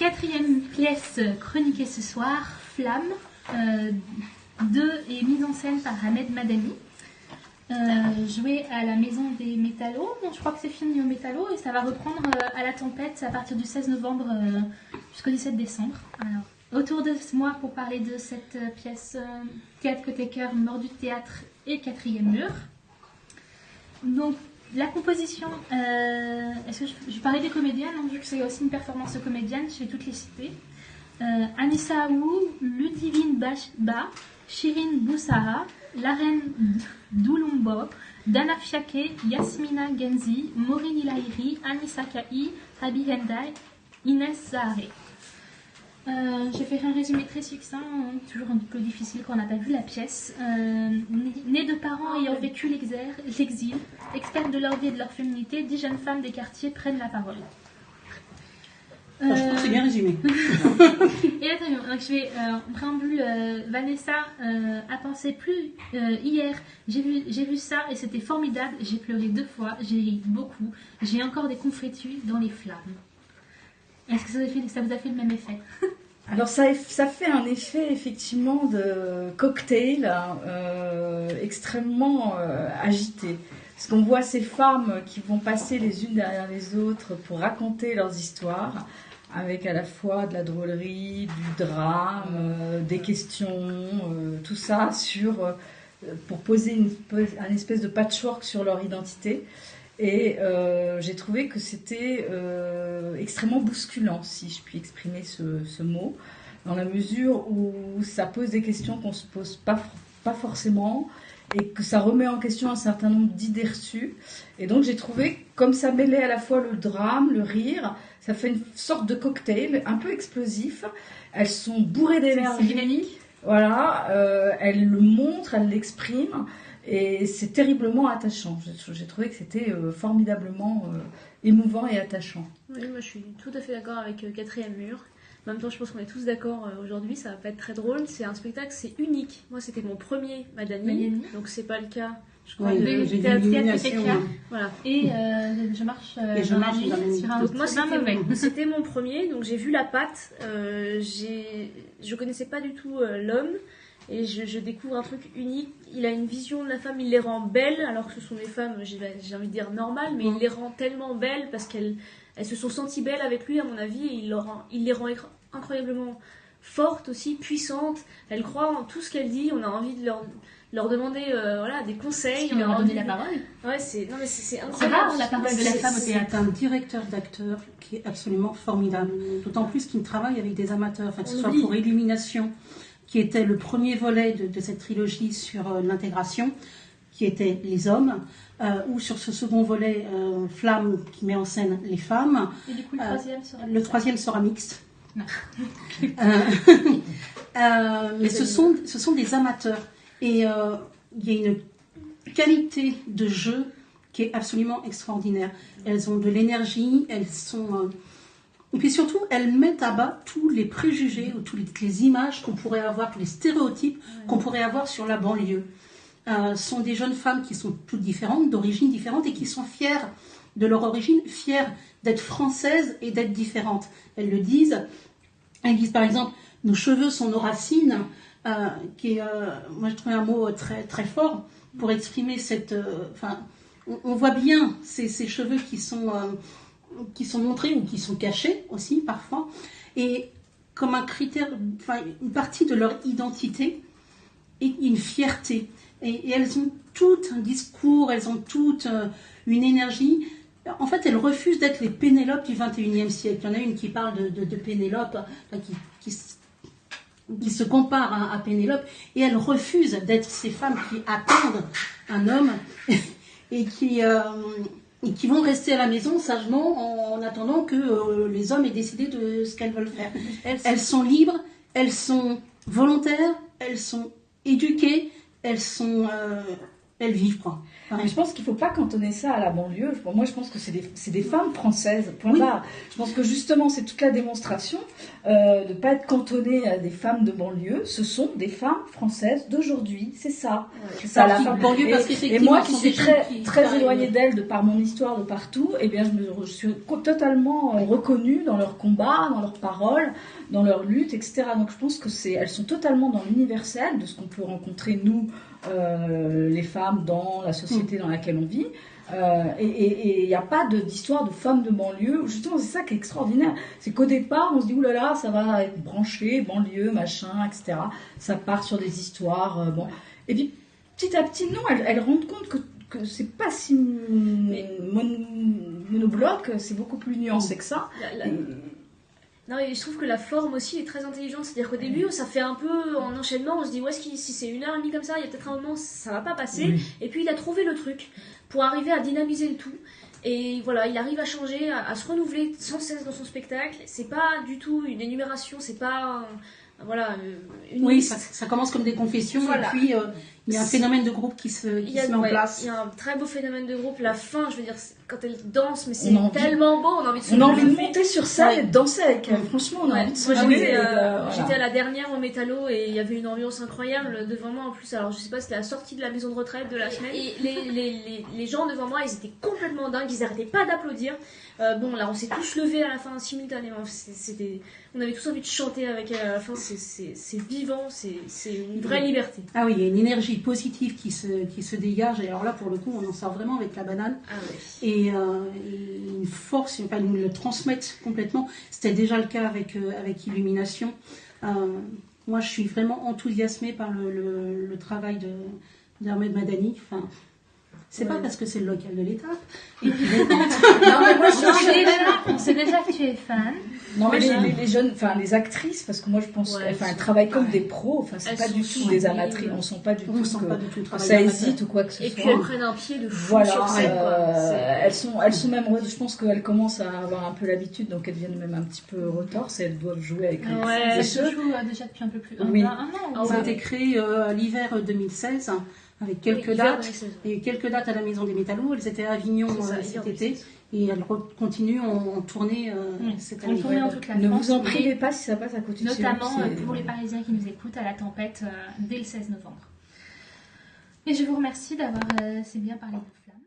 quatrième pièce chroniquée ce soir, Flamme, et mise en scène par Ahmed Madani. Joué à la Maison des Métallos. Bon, je crois que c'est fini au Métallo et ça va reprendre à la Tempête à partir du 16 novembre jusqu'au 17 décembre. Alors, autour de moi pour parler de cette pièce Théâtre Côté Cœur, Mort du théâtre et Quatrième mur. Donc, la composition, est-ce que je parlais des comédiennes, hein, vu que c'est aussi une performance comédienne, je vais toutes les citer. Anissa Aou, Ludivine Ba, Shirin Boussaha, Laren Doulombo, Dana Fiake, Yasmina Genzi, Maureen Ilahiri, Anissa Kai, Habi Hendai, Inès Zahare. J'ai fait un résumé très succinct, hein, toujours un peu difficile quand on n'a pas vu la pièce. Nés de parents ayant vécu l'exil, expertes de leur vie et de leur féminité, 10 jeunes femmes des quartiers prennent la parole. Je trouve que c'est bien résumé. Et attends, donc je vais en préambule. Vanessa a pensé plus hier. J'ai vu ça et c'était formidable. J'ai pleuré 2 fois. J'ai ri beaucoup. J'ai encore des confettus dans les flammes. Est-ce que ça vous a fait le même effet? Alors ça fait un effet effectivement de cocktail extrêmement agité. Parce qu'on voit ces femmes qui vont passer les unes derrière les autres pour raconter leurs histoires, avec à la fois de la drôlerie, du drame, des questions, tout ça pour poser un espèce de patchwork sur leur identité. Et j'ai trouvé que c'était extrêmement bousculant, si je puis exprimer ce mot, dans la mesure où ça pose des questions qu'on ne se pose pas forcément, et que ça remet en question un certain nombre d'idées reçues. Et donc j'ai trouvé, comme ça mêlait à la fois le drame, le rire, ça fait une sorte de cocktail un peu explosif. Elles sont bourrées d'énergie. C'est dynamique. Voilà, elles le montrent, elles l'expriment. Et c'est terriblement attachant. J'ai trouvé que c'était formidablement émouvant et attachant. Oui, moi je suis tout à fait d'accord avec Quatrième mur. En même temps, je pense qu'on est tous d'accord aujourd'hui, ça va pas être très drôle. C'est un spectacle, c'est unique. Moi, c'était mon premier Madani, donc c'est pas le cas. Je crois j'ai dit l'illumination. Voilà. Et je marche sur un donc moi, mauvais. C'était mon premier, donc j'ai vu la patte. Je connaissais pas du tout l'homme. Et je découvre un truc unique. Il a une vision de la femme, il les rend belles, alors que ce sont des femmes, j'ai envie de dire normales, mais il les rend tellement belles parce qu'elles se sont senties belles avec lui, à mon avis, et il les rend incroyablement fortes aussi, puissantes. Elles croient en tout ce qu'elle dit, on a envie de leur demander des conseils. Il leur a donné la parole. Ouais, c'est incroyable. C'est rare la parole de la femme au théâtre. C'est un directeur d'acteurs qui est absolument formidable. D'autant plus qu'il travaille avec des amateurs, que ce soit pour Illumination, qui était le premier volet de cette trilogie sur l'intégration, qui était les hommes, ou sur ce second volet, Flamme, qui met en scène les femmes. Et du coup, le troisième sera mixte. Mais ce sont des amateurs. Et il y a une qualité de jeu qui est absolument extraordinaire. Elles ont de l'énergie, elles sont... Et puis surtout, elles mettent à bas tous les préjugés ou toutes les images qu'on pourrait avoir, tous les stéréotypes qu'on pourrait avoir sur la banlieue. Sont des jeunes femmes qui sont toutes différentes, d'origines différentes, et qui sont fières de leur origine, fières d'être françaises et d'être différentes. Elles le disent. Elles disent par exemple, nos cheveux sont nos racines, qui est, moi je trouve un mot très, très fort pour exprimer cette... on voit bien ces cheveux qui sont montrés ou qui sont cachés aussi parfois, et comme un critère, une partie de leur identité et une fierté. Et elles ont toutes un discours, elles ont toutes une énergie. En fait, elles refusent d'être les Pénélope du 21e siècle. Il y en a une qui parle de Pénélope, qui se compare à Pénélope, et elles refusent d'être ces femmes qui attendent un homme et qui vont rester à la maison sagement en attendant que les hommes aient décidé de ce qu'elles veulent faire. Elles sont libres, elles sont volontaires, elles sont éduquées, elles sont elles vivent, quoi. Mais je pense qu'il ne faut pas cantonner ça à la banlieue. Moi, je pense que c'est des femmes françaises. Point Oui. barre. Je pense que justement, c'est toute la démonstration de ne pas être cantonné à des femmes de banlieue. Ce sont des femmes françaises d'aujourd'hui. C'est ça. C'est ça la femme. Banlieue, parce Et qu'effectivement, moi, ce qui sont suis des gens très, qui très arrivent. éloignée d'elles de par mon histoire, de partout, eh bien, je suis totalement reconnue dans leurs combats, dans leurs paroles, dans leurs luttes, etc. Donc, je pense que elles sont totalement dans l'universel de ce qu'on peut rencontrer, nous, les femmes, dans la société dans laquelle on vit. Et il n'y a pas d'histoire de femmes de banlieue. Justement, c'est ça qui est extraordinaire. C'est qu'au départ, on se dit, oulala, ça va être branché, banlieue, machin, etc. Ça part sur des histoires. Bon. Et puis, petit à petit, non, elles rendent compte que c'est pas si monobloc, c'est beaucoup plus nuancé que ça. Non, et je trouve que la forme aussi est très intelligente. C'est-à-dire qu'au début, ça fait un peu en enchaînement. On se dit, ouais, si c'est 1h30 comme ça, il y a peut-être un moment, ça va pas passer. Oui. Et puis, il a trouvé le truc pour arriver à dynamiser le tout. Et voilà, il arrive à changer, à se renouveler sans cesse dans son spectacle. C'est pas du tout une énumération, c'est pas une Oui, liste. ça commence comme des confessions, Voilà. et puis il y a un phénomène de groupe qui se met en place. Il y a un très beau phénomène de groupe. La fin, je veux dire, quand elle danse, mais c'est On a envie- tellement beau, on a envie de se On a envie de lever. monter sur scène et de danser avec elle. Franchement, on a Ouais. envie de se Moi lever. j'étais à la dernière au Métallo et il y avait une ambiance incroyable devant moi en plus. Alors je sais pas, c'était la sortie de la maison de retraite de la semaine. Et les gens devant moi, ils étaient complètement dingues, ils arrêtaient pas d'applaudir. Bon, là on s'est tous levés à la fin simultanément. On avait tous envie de chanter avec elle à la fin. C'est vivant, c'est une vraie liberté. Ah oui, il y a une énergie positive qui se dégage, et alors là, pour le coup, on en sort vraiment avec la banane. Ah ouais. Et une force, enfin, ils nous le transmettent complètement. C'était déjà le cas avec Illumination. Moi, je suis vraiment enthousiasmée par le travail d'Ahmed Madani. Enfin, c'est pas parce que c'est le local de l'État. Et puis, Non, mais moi, On sait déjà que tu es fan. Non, mais les jeunes, enfin les actrices, parce que moi je pense Ouais, qu'elles travaillent comme des pros, enfin c'est elles pas sont du tout sublimes. des amatrices, on sent pas du on tout sent pas du tout le que travail ça amateur. hésite ou quoi que ce Et soit. puis elles prennent un pied de fou Voilà, sur scène. Quoi. elles sont même, je pense qu'elles commencent à avoir un peu l'habitude, donc elles deviennent même un petit peu retorses et elles doivent jouer avec les Ouais, Ça les se jeux. joue déjà depuis un peu plus Oui. un an. Ah Ça a ouais. été créé à l'hiver 2016, avec quelques Oui, hiver dates. 2016. Et quelques dates à la Maison des Métallos. Elles étaient à Avignon C'est ça, cet hiver été. 2016. Et elles continuent en tournée cette En année. tournée en toute la Ne France. vous en et privez pas si ça passe à côté de chez vous, Notamment c'est- pour les Parisiens qui nous écoutent à la tempête dès le 16 novembre. Et je vous remercie d'avoir si bien parlé de flammes.